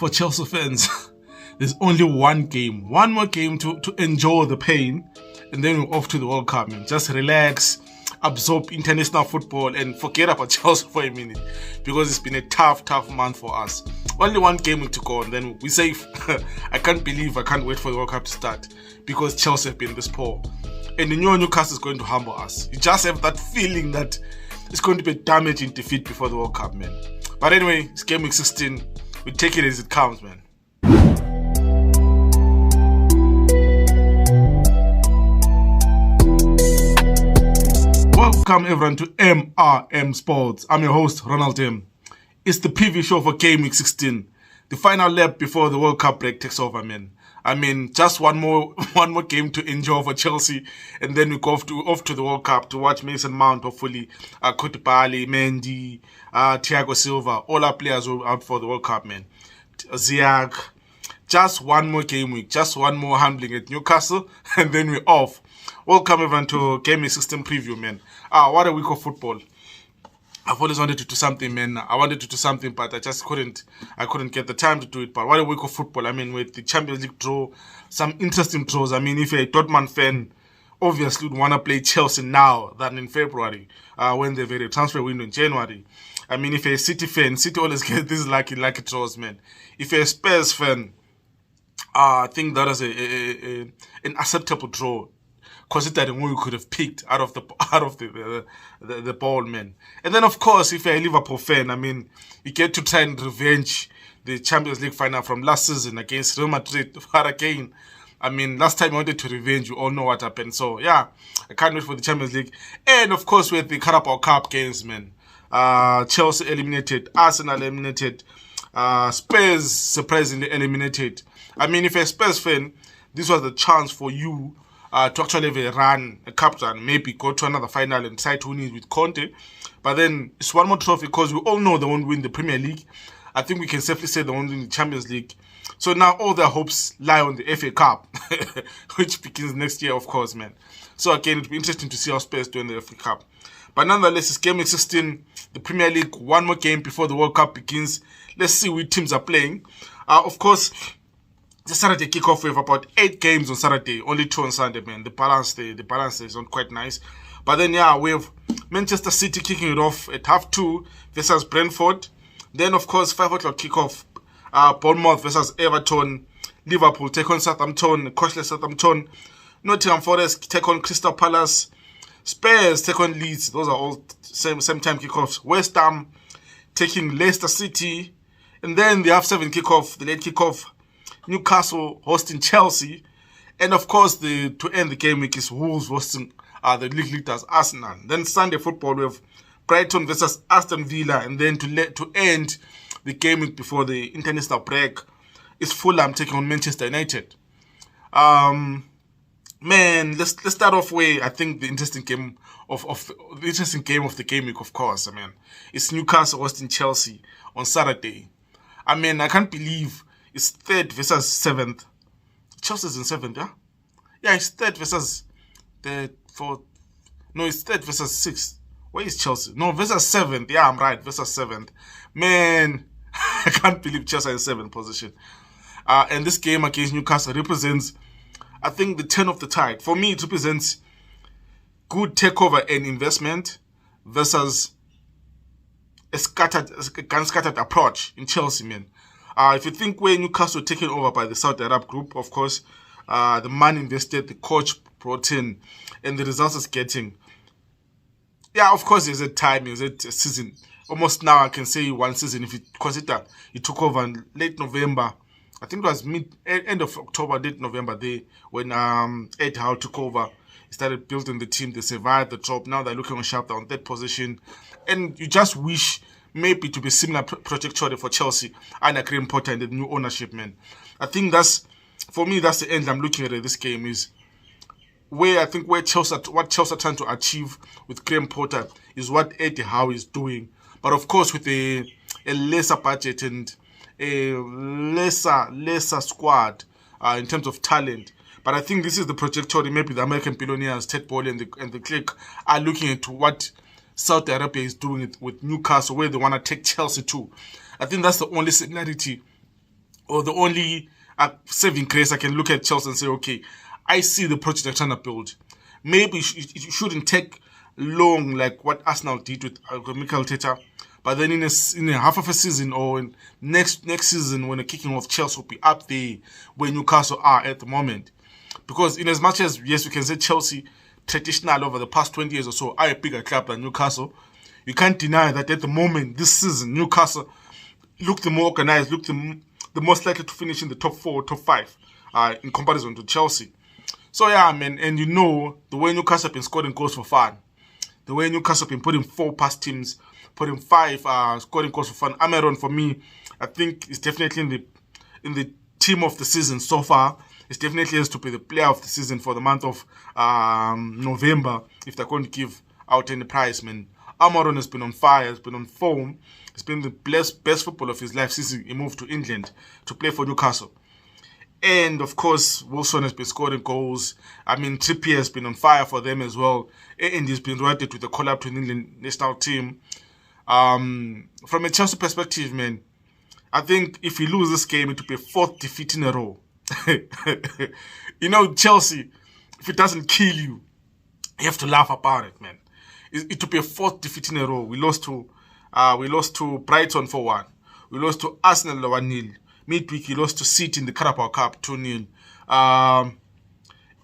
for Chelsea fans, there's only one more game to enjoy the pain, and then we're off to the World Cup, man. Just relax, absorb international football, and forget about Chelsea for a minute, because it's been a tough month for us. Only one game to go, and then we're safe. I can't wait for the World Cup to start, because Chelsea have been this poor. And the Newcastle is going to humble us. You just have that feeling that it's going to be a damaging defeat before the World Cup, man. But anyway, it's game week 16. We take it as it comes, man. Welcome everyone to MRM Sports. I'm your host, Ronald M. It's the PV show for game week 16. The final lap before the World Cup break takes over, man. I mean, just one more game to enjoy for Chelsea, and then we go off to the World Cup to watch Mason Mount, hopefully, Koulibaly, Mendy, Thiago Silva, all our players will out for the World Cup, man. Ziyech. Just one more game week, just one more handling at Newcastle, and then we're off. Welcome everyone to Game Week 16 preview, man. What a week of football. I've always wanted to do something, man. I wanted to do something, but I just couldn't get the time to do it. But what a week of football. I mean, with the Champions League draw, some interesting draws. I mean, if you're a Dortmund fan, obviously would want to play Chelsea now than in February, when they have a transfer window in January. I mean, if you're a City fan, City always get these lucky draws, man. If you're a Spurs fan, I think that is an acceptable draw, considering what we could have picked out of the ball, man. And then, of course, if you're a Liverpool fan, I mean, you get to try and revenge the Champions League final from last season against Real Madrid. But again, I mean, last time you wanted to revenge, you all know what happened. So, yeah, I can't wait for the Champions League. And, of course, we had the Carabao Cup games, man. Chelsea eliminated, Arsenal eliminated, Spurs surprisingly eliminated. I mean, if you're a Spurs fan, this was the chance for you to actually have a cup run, maybe go to another final and try to win it with Conte. But then it's one more trophy, because we all know they won't win the Premier League. I think we can safely say they won't win the Champions League. So now all their hopes lie on the FA Cup, which begins next year, of course, man. So again, it'll be interesting to see how Spurs do in the FA Cup. But nonetheless, it's game week 16, the Premier League, one more game before the World Cup begins. Let's see which teams are playing. Of course, the Saturday kickoff, we have about 8 games on Saturday, only 2 on Sunday, man. The balance is not quite nice. But then, yeah, we have Manchester City kicking it off at 2:30 versus Brentford. Then, of course, 5 o'clock kickoff, Bournemouth versus Everton. Liverpool take on Southampton, coachless Southampton. Nottingham Forest take on Crystal Palace. Spurs take on Leeds. Those are all same time kickoffs. West Ham taking Leicester City. And then the half 7 kickoff, the late kickoff, Newcastle hosting Chelsea. And of course, to end the game week is Wolves hosting the league leaders Arsenal. Then Sunday football, we have Brighton versus Aston Villa. And then to end the game week before the international break is Fulham taking on Manchester United. Man, let's start off where I think the interesting game of the game week, of course. I mean, it's Newcastle hosting Chelsea on Saturday. I mean, I can't believe it's 3rd versus 7th. Chelsea's in 7th, yeah? Yeah, it's 3rd versus the 4th. No, it's 3rd versus 6th. Where is Chelsea? No, versus 7th. Yeah, I'm right, versus 7th. Man, I can't believe Chelsea is in 7th position. And this game against Newcastle represents, I think, the turn of the tide. For me, it represents good takeover and investment versus a scattered approach in Chelsea, man. If you think where Newcastle taken over by the Saudi Arab group, of course, the money invested, the coach brought in, and the results it's getting. Yeah, of course, there's a time, there's a season. Almost now, I can say one season. If you consider he took over in late November, I think it was end of October, late November day, when Ed Howe took over. He started building the team. They survived the drop. Now they're looking on sharp down that position. And you just wish maybe to be similar trajectory for Chelsea and Graham Potter and the new ownership, man. I think for me, that's the end I'm looking at this game, is what Chelsea are trying to achieve with Graham Potter is what Eddie Howe is doing. But of course, with a lesser budget and a lesser squad in terms of talent. But I think this is the trajectory. Maybe the American billionaires, Ted Boyle and the clique, are looking at what Saudi Arabia is doing with Newcastle, where they want to take Chelsea to. I think that's the only similarity or the only saving grace I can look at Chelsea and say, okay, I see the project they're trying to build. Maybe it shouldn't take long like what Arsenal did with Mikel Arteta. But then in a half of a season or in next season when the kicking off, Chelsea will be up there where Newcastle are at the moment. Because in as much as, yes, we can say Chelsea traditional over the past 20 years or so are a bigger club than Newcastle, you can't deny that at the moment, this season, Newcastle look the more organized, look the most likely to finish in the top 4, top 5 in comparison to Chelsea. So yeah, man, and you know, the way Newcastle have been scoring goals for fun, the way Newcastle have been putting 4 past teams, putting 5 scoring goals for fun. Amaron, for me, I think is definitely in the team of the season so far. It definitely has to be the player of the season for the month of November if they're going to give out any prize, man. Amaron has been on fire, has been on form. He's been the best footballer of his life since he moved to England to play for Newcastle. And of course, Wilson has been scoring goals. I mean, Trippier has been on fire for them as well. And he's been rewarded with the call-up to the England national team. From a Chelsea perspective, man, I think if you lose this game, it will be a 4th defeat in a row. You know, Chelsea, if it doesn't kill you, you have to laugh about it, man. It will be a 4th defeat in a row. We lost to Brighton 4-1. We lost to Arsenal 1-0. Midweek, he lost to City in the Carabao Cup 2-0.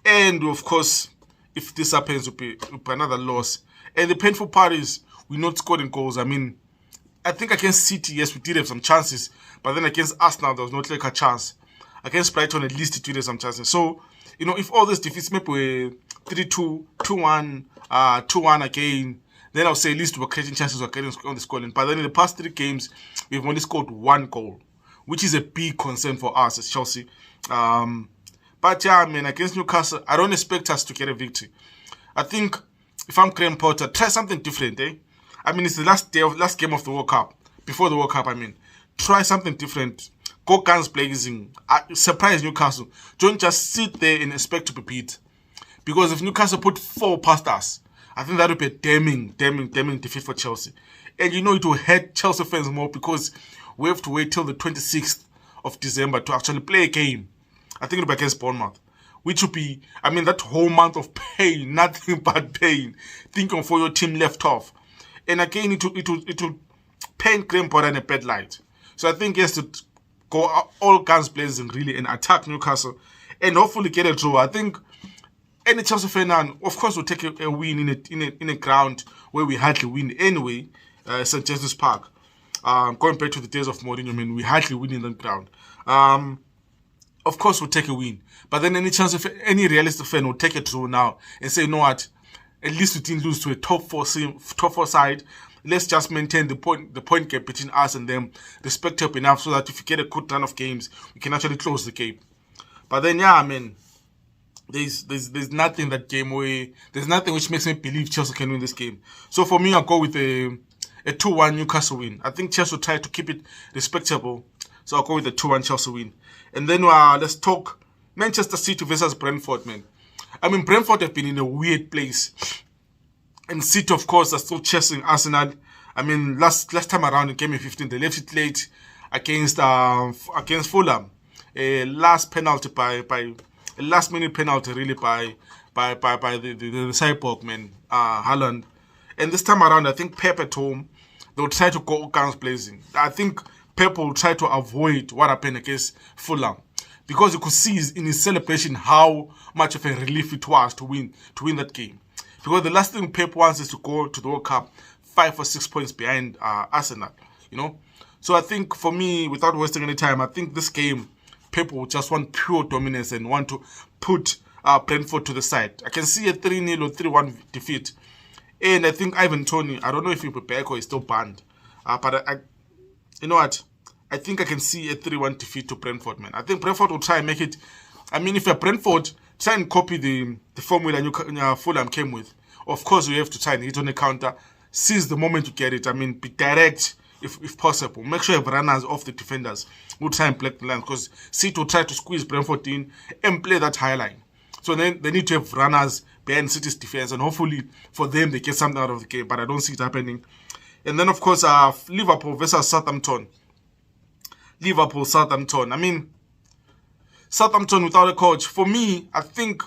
And of course, if this happens, it will be another loss. And the painful part is we're not scoring goals. I mean, I think against City, yes, we did have some chances. But then against Arsenal, there was not like a chance. Against Brighton, at least it did have some chances. So, you know, if all these defeats maybe were 3-2, 2-1, 2-1 again, then I'll say at least we're creating chances, we're getting on the scoreline. But then in the past 3 games, we've only scored 1 goal, which is a big concern for us as Chelsea. But yeah, man, against Newcastle, I don't expect us to get a victory. I think if I'm Graham Potter, try something different, eh? I mean, it's the last game of the World Cup. Before the World Cup, I mean. Try something different. Go guns blazing. Surprise Newcastle. Don't just sit there and expect to be beat. Because if Newcastle put 4 past us, I think that would be a damning defeat for Chelsea. And you know it will hurt Chelsea fans more because we have to wait till the 26th of December to actually play a game. I think it'll be against Bournemouth. Which will be, I mean, that whole month of pain, nothing but pain. Thinking for your team left off. And again, it will paint Graham Potter in a bad light. So I think he has to go all guns blazing really and attack Newcastle and hopefully get a draw. I think any Chelsea fan, of course, will take a win in a ground where we hardly win anyway, St. James's Park. Going back to the days of Mourinho, I mean, we hardly win in that ground. Of course, we'll take a win. But then any realistic fan will take a draw now and say, you know what, at least we didn't lose to a top four side. Let's just maintain the point gap between us and them, respectable enough so that if we get a good run of games, we can actually close the game. But then, yeah, I mean, there's nothing that game where there's nothing which makes me believe Chelsea can win this game. So for me, I'll go with a 2-1 Newcastle win. I think Chelsea will try to keep it respectable, so I'll go with a 2-1 Chelsea win. And then let's talk Manchester City versus Brentford, man. I mean, Brentford have been in a weird place. And City, of course, are still chasing Arsenal. I mean, last time around in Game 15, they left it late against Fulham. A last penalty a last minute penalty really by the cyborg man, Haaland. And this time around, I think Pep at home, they will try to go guns blazing. I think Pep will try to avoid what happened against Fulham. Because you could see in his celebration how much of a relief it was to win that game. Because the last thing Pep wants is to go to the World Cup 5 or 6 points behind Arsenal, you know. So I think for me, without wasting any time, I think this game, Pep will just want pure dominance and want to put Brentford to the side. I can see a 3-0 or 3-1 defeat. And I think Ivan Toney, I don't know if he'll be back or he's still banned. But you know what? I think I can see a 3-1 defeat to Brentford, man. I think Brentford will try and make it. I mean, if you're Brentford, try and copy the formula Fulham came with. Of course, you have to try and hit on the counter. Seize the moment you get it. I mean, be direct if possible. Make sure you have runners off the defenders. We'll try and break the line because City will try to squeeze Brentford in and play that high line. So then they need to have runners behind City's defense, and hopefully for them they get something out of the game. But I don't see it happening. And then of course Liverpool versus Southampton. Liverpool, Southampton. I mean, Southampton without a coach. For me, I think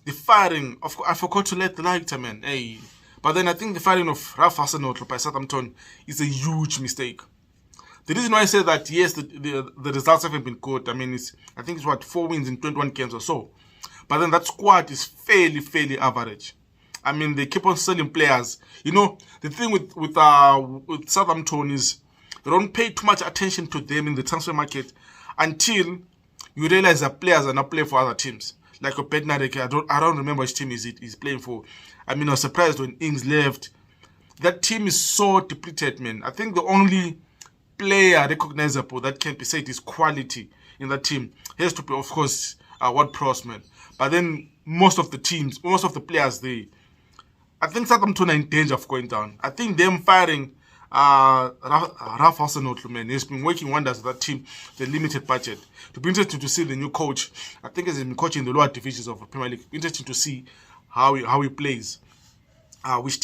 the firing of I forgot to let the lighter man. Hey, but then I think the firing of Ralph Hasenhuttl by Southampton is a huge mistake. The reason why I say that, yes, the results haven't been good. I mean, I think it's what 4 wins in 21 games or so. But then that squad is fairly average. I mean, they keep on selling players. You know, the thing with Southampton is they don't pay too much attention to them in the transfer market until you realize that players are not playing for other teams. Like Bednarek, I don't remember which team he's playing for. I mean, I was surprised when Ings left. That team is so depleted, man. I think the only player recognizable that can be said is quality in that team has to be, of course, Ward-Prowse, man. But then most of the players, I think Southampton are in danger of going down. I think them firing Ralph Hasenhuttl, man, has been working wonders with that team, the limited budget. To be interesting to see the new coach. I think he's been coaching the lower divisions of the Premier League. Interesting to see how he plays, which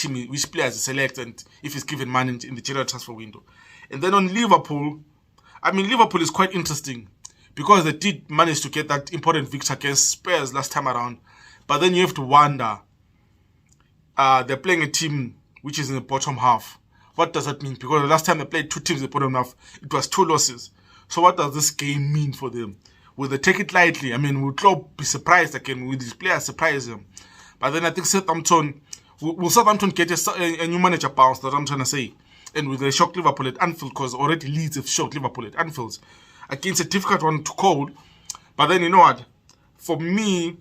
players he selects, and if he's given money in the general transfer window. And then on Liverpool, I mean, Liverpool is quite interesting because they did manage to get that important victory against Spurs last time around. But then you have to wonder, they're playing a team which is in the bottom half. What does that mean? Because the last time they played two teams in the bottom half, it was 2 losses. So what does this game mean for them? Will they take it lightly? I mean, will Klopp be surprised again? Will these players surprise them? But then I think will Southampton get a new manager bounce, that I'm trying to say? And will they shock Liverpool at Anfield? Because already Leeds have shocked Liverpool at Anfield. Against a difficult one to call. But then you know what? For me,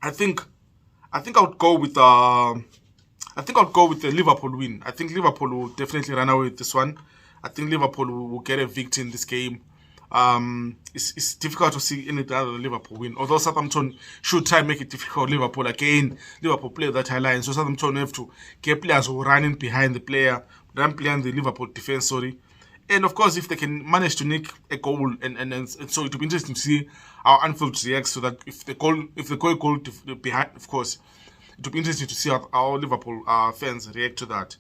I think I would go with the Liverpool win. I think Liverpool will definitely run away with this one. I think Liverpool will get a victory in this game. It's difficult to see any other Liverpool win. Although Southampton should try and make it difficult. Liverpool again. Liverpool play that high line, so Southampton have to get players who run in behind the player, run behind the Liverpool defense. And of course, if they can manage to nick a goal, and so it will be interesting to see how Anfield reacts. So that if they go a goal behind, of course, it will be interesting to see how Liverpool fans react to that.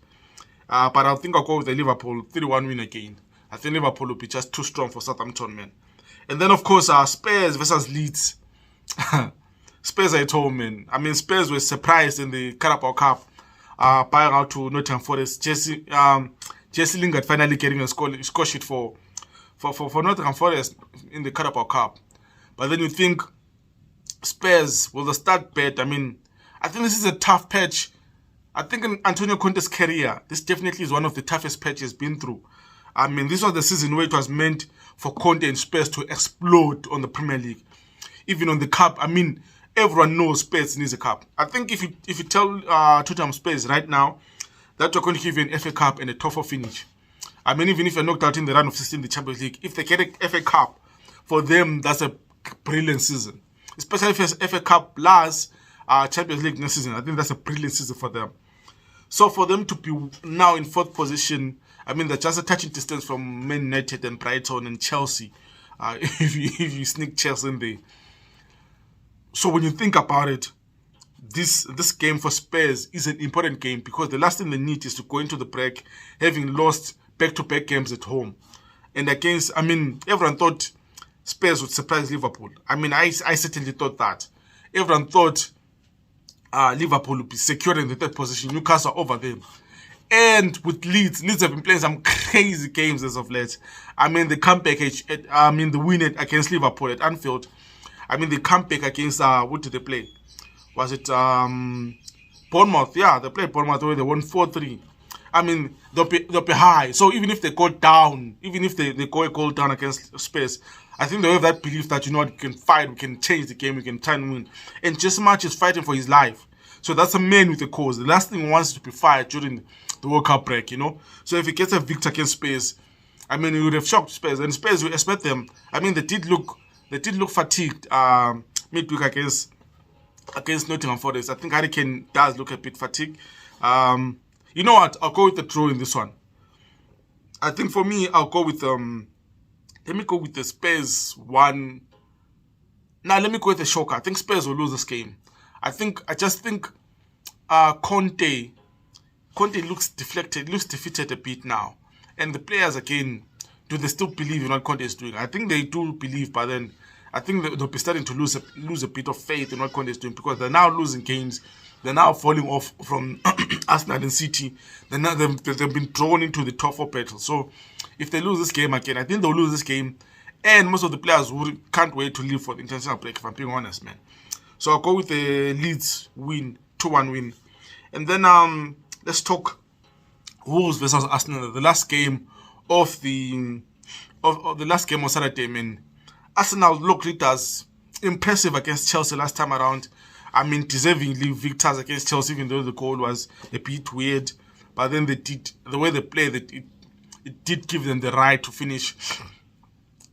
But I think I'll go with the Liverpool 3-1 win again. I think Liverpool will be just too strong for Southampton, man. And then, of course, Spurs versus Leeds. Spurs are at home, man. I mean, Spurs were surprised in the Carabao Cup, buying out to Nottingham Forest. Jesse Lingard finally getting a score sheet for Nottingham Forest in the Carabao Cup. But then you think Spurs, will they start bad? I mean, I think this is a tough patch. I think in Antonio Conte's career, this definitely is one of the toughest patches he's been through. I mean, this was the season where it was meant for Conte and Spurs to explode on the Premier League. Even on the Cup, I mean, everyone knows Spurs needs a Cup. I think if you tell Tottenham Spurs right now that you're going to give you an FA Cup and a top 4 finish, I mean, even if you're knocked out in the round of 16 in the Champions League, if they get a FA Cup, for them, that's a brilliant season. Especially if it's FA Cup plus Champions League next season. I think that's a brilliant season for them. So for them to be now in 4th position, I mean, they're just a touching distance from Man United and Brighton and Chelsea. If you sneak Chelsea in there. So when you think about it, this game for Spurs is an important game because the last thing they need is to go into the break having lost back-to-back games at home. And everyone thought Spurs would surprise Liverpool. I mean, I certainly thought that. Everyone thought Liverpool would be secure in the 3rd position, Newcastle over them. And with Leeds have been playing some crazy games as of late. I mean, the comeback, the win against Liverpool at Anfield. I mean, the comeback against, what did they play? Was it Bournemouth? Yeah, they played Bournemouth where they won 4-3. I mean, they'll be high. So even if they go down, even if they go a goal down against Spurs, I think they have that belief that, you know what, we can fight, we can change the game, we can try and win. And Jesse March is fighting for his life. So that's a man with a cause. The last thing he wants is to be fired during the World Cup break, you know. So if he gets a victory against Spurs, I mean, he would have shocked Spurs. And Spurs, we expect them. I mean, they did look fatigued midweek against Nottingham Forest. I think Harry Kane does look a bit fatigued. You know what? I'll go with the draw in this one. I think for me, I'll go with let me go with the Spurs one. Now let me go with the shocker. I think Spurs will lose this game. I just think Conte looks deflected, looks defeated a bit now. And the players again do they still believe in what Conte is doing? I think they do believe, but then I think they'll be starting to lose a bit of faith in what Conte is doing, because they're now losing games. They're now falling off from Arsenal and City. They've been drawn into the top four battle. So if they lose this game again, I think they'll lose this game. And most of the players can't wait to leave for the international break, if I'm being honest, man. So I'll go with the Leeds win, 2-1 win. And then let's talk Wolves versus Arsenal. The last game of the last game on Saturday, man. Arsenal looked leaders, impressive against Chelsea last time around. I mean, deservingly victors against Chelsea, even though the goal was a bit weird. But then the way they played, it did give them the right to finish.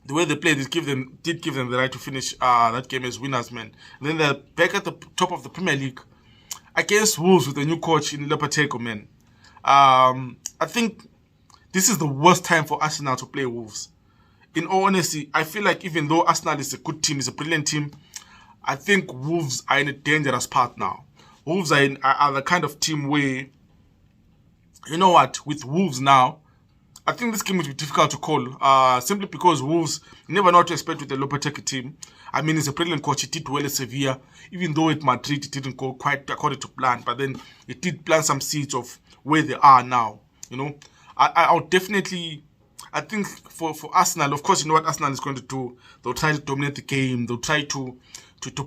The way they played did give them the right to finish that game as winners, man. And then they're back at the top of the Premier League against Wolves with a new coach in Lopetegui, man. I think this is the worst time for Arsenal to play Wolves. In all honesty, I feel like even though Arsenal is a good team, is a brilliant team, I think Wolves are in a dangerous path now. Wolves are the kind of team where, you know what, with Wolves now, I think this game will be difficult to call, simply because Wolves, you never know what to expect with the Lopetegui team. I mean, he's a brilliant coach. He did well at Sevilla, even though at Madrid it didn't go quite according to plan, but then it did plant some seeds of where they are now. You know, I'll definitely, I think for Arsenal, of course, you know what Arsenal is going to do. They'll try to dominate the game. They'll try to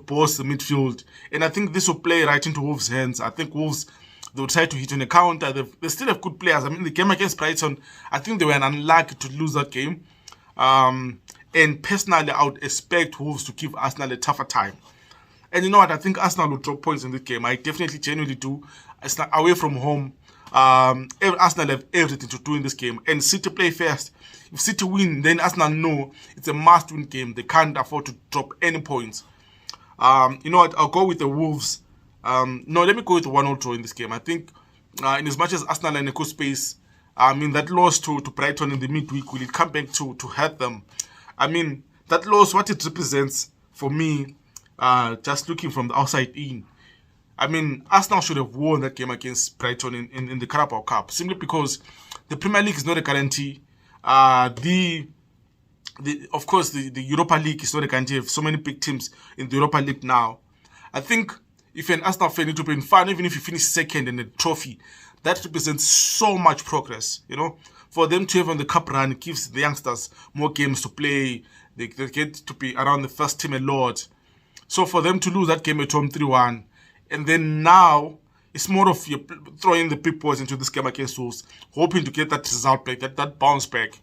boss the midfield. And I think this will play right into Wolves' hands. I think Wolves, they'll try to hit on a counter. They still have good players. I mean, the game against Brighton, I think they were unlucky to lose that game. And personally, I would expect Wolves to give Arsenal a tougher time. And you know what? I think Arsenal will drop points in this game. I definitely, genuinely do. It's not away from home. Arsenal have everything to do in this game. And City play first. If City win, then Arsenal know it's a must-win game. They can't afford to drop any points. You know what? I'll go with the Wolves. No, let me go with the 1-0 draw in this game. I think, in as much as Arsenal are in a good space, I mean, that loss to Brighton in the midweek, will it come back to hurt them? I mean, that loss, what it represents for me, just looking from the outside in, I mean, Arsenal should have won that game against Brighton in the Carabao Cup, simply because the Premier League is not a guarantee. Of course, the Europa League is not a guarantee of so many big teams in the Europa League now. I think if an Arsenal fan need to be in fun, even if you finish second in a trophy, that represents so much progress, you know. For them to have on the cup run, it gives the youngsters more games to play. They get to be around the first team a lot. So for them to lose that game at home 3-1, and then now it's more of you throwing the big boys into this game against Wolves, hoping to get that result back, that bounce back.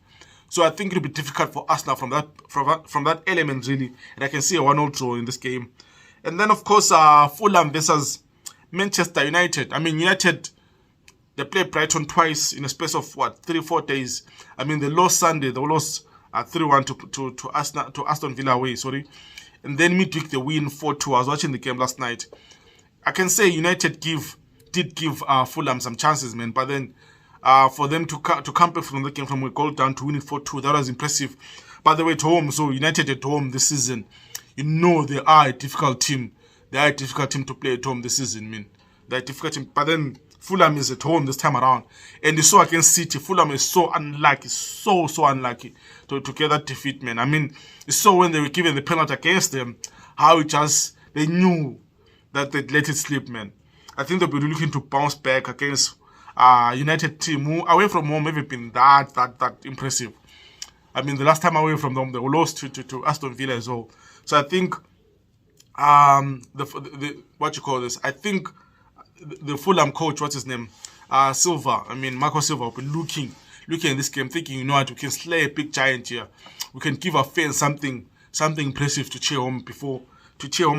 So I think it'll be difficult for us now from that element, really. And I can see a 1-0 draw in this game. And then, of course, Fulham versus Manchester United. I mean, United, they played Brighton twice in a space of, 3-4 days. I mean, they lost Sunday. They lost 3-1 to Aston Villa away, sorry. And then midweek, they win 4-2. I was watching the game last night. I can say United did give Fulham some chances, man. But then for them to come back from the game from a goal down to winning 4-2, that was impressive. By the way, at home, so United at home this season, you know they are a difficult team. They are a difficult team to play at home this season, man. They're a difficult team. But then Fulham is at home this time around. And you saw against City, Fulham is so unlucky, so unlucky to get that defeat, man. I mean, you saw when they were given the penalty against them, how they knew that they'd let it slip, man. I think they'll be looking to bounce back against United team who away from home haven't been that impressive. I mean, the last time away from them, they lost to Aston Villa as well. So I think what you call this? I think the Fulham coach, what's his name, Silva. I mean, Marco Silva will be looking at this game, thinking, you know what, we can slay a big giant here. We can give our fans something impressive to cheer home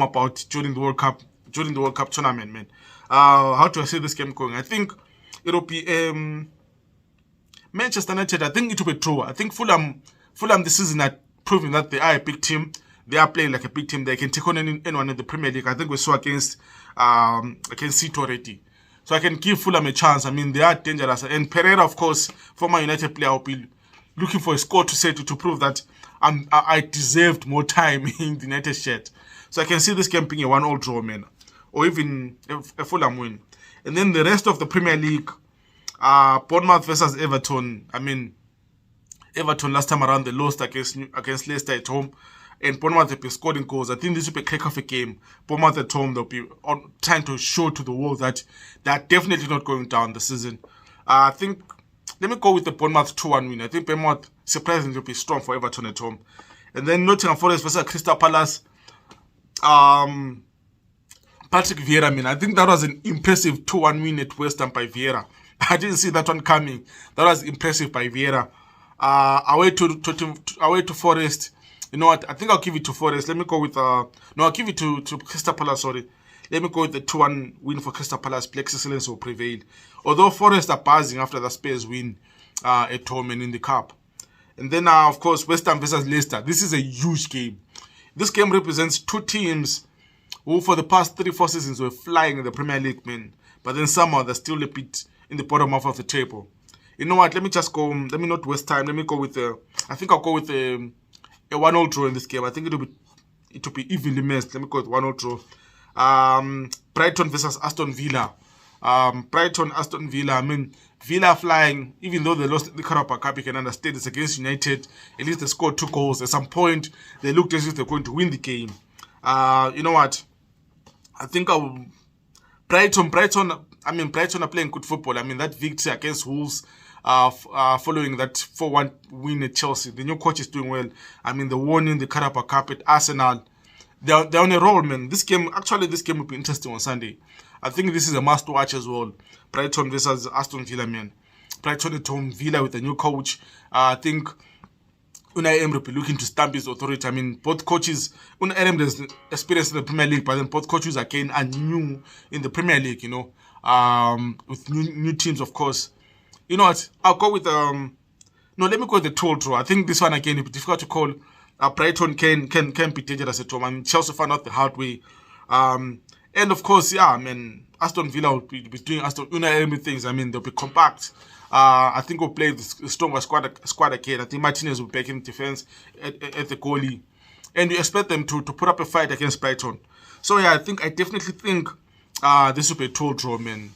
about during the World Cup tournament, man. How do I see this game going? I think it'll be Manchester United. I think it will be draw. I think Fulham this season are proving that they are a big team. They are playing like a big team. They can take on anyone in the Premier League. I think we saw against City already. So I can give Fulham a chance. I mean, they are dangerous. And Pereira, of course, former United player, will be looking for a score to say to prove that I deserved more time in the United shirt. So I can see this game being a 1-1 draw, man, or even a Fulham win. And then the rest of the Premier League, Bournemouth versus Everton. I mean, Everton last time around they lost against Leicester at home, and Bournemouth have been scoring goals. I think this will be a crack of a game. Bournemouth at home, they'll be trying to show to the world that they're definitely not going down this season. I think, let me go with the Bournemouth 2-1 win. I think Bournemouth surprisingly will be strong for Everton at home. And then Nottingham Forest versus Crystal Palace. Patrick Vieira, I think that was an impressive 2-1 win at West Ham by Vieira. I didn't see that one coming. That was impressive by Vieira. Away to Forest. You know what? I think I'll give it to Forest. Let me go with no, I'll give it to Crystal Palace. Sorry. Let me go with the 2-1 win for Crystal Palace. Black excellence will prevail. Although Forest are buzzing after the Spurs win at home and in the cup. And then, of course, West Ham versus Leicester. This is a huge game. This game represents two teams who, for the past 3-4 seasons, were flying in the Premier League, man. But then somehow they're still a bit in the bottom half of the table. You know what? Let me just go. Let me not waste time. Let me go with I think I'll go with a 1-0 draw in this game. I think it will be evenly matched. Let me go with 1-0 draw. Brighton versus Aston Villa. Brighton, Aston Villa. Villa flying, even though they lost the Carabao Cup, you can understand it's against United. At least they scored 2 goals. At some point, they looked as if they're going to win the game. You know what? I think Brighton are playing good football. That victory against Wolves, following that 4-1 win at Chelsea. The new coach is doing well. They won in the Carabao Cup at Arsenal. They're on a roll, man. This game will be interesting on Sunday. I think this is a must-watch as well. Brighton versus Aston Villa, man. Brighton at home, Villa with a new coach. I think Unai Emery will be looking to stamp his authority. Both coaches, Unai Emery has experience in the Premier League, but then both coaches again are new in the Premier League, with new teams, of course. You know what? I'll go with no. Let me go with the 2-0 draw. I think this one again will be difficult to call. Brighton can be dangerous at home. Chelsea found out the hard way. And of course, Aston Villa will be doing Unai Emery things. They'll be compact. I think we'll play the stronger squad again. I think Martinez will be back in defense at the goalie, and we expect them to put up a fight against Brighton. So I definitely think this will be a 2-0 draw, man.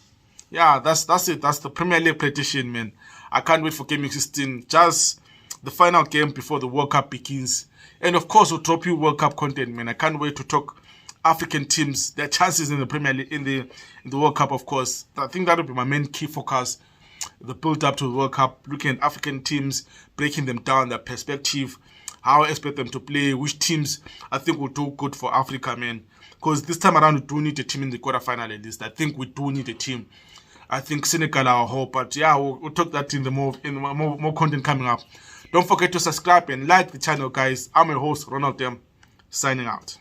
Yeah, that's it. That's the Premier League prediction, man. I can't wait for Game Week 16. Just the final game before the World Cup begins, and of course we'll drop you World Cup content, man. I can't wait to talk African teams, their chances in the Premier League, in the World Cup, of course. I think that will be my main key focus. The build up to the World Cup, looking at African teams, breaking them down, their perspective, how I expect them to play, which teams I think will do good for Africa, man. Because this time around we do need a team in the quarterfinal at least. I think we do need a team. I think Senegal are our hope, but yeah, we'll talk that in the more content coming up. Don't forget to subscribe and like the channel, guys. I'm your host, Ronald Dem, signing out.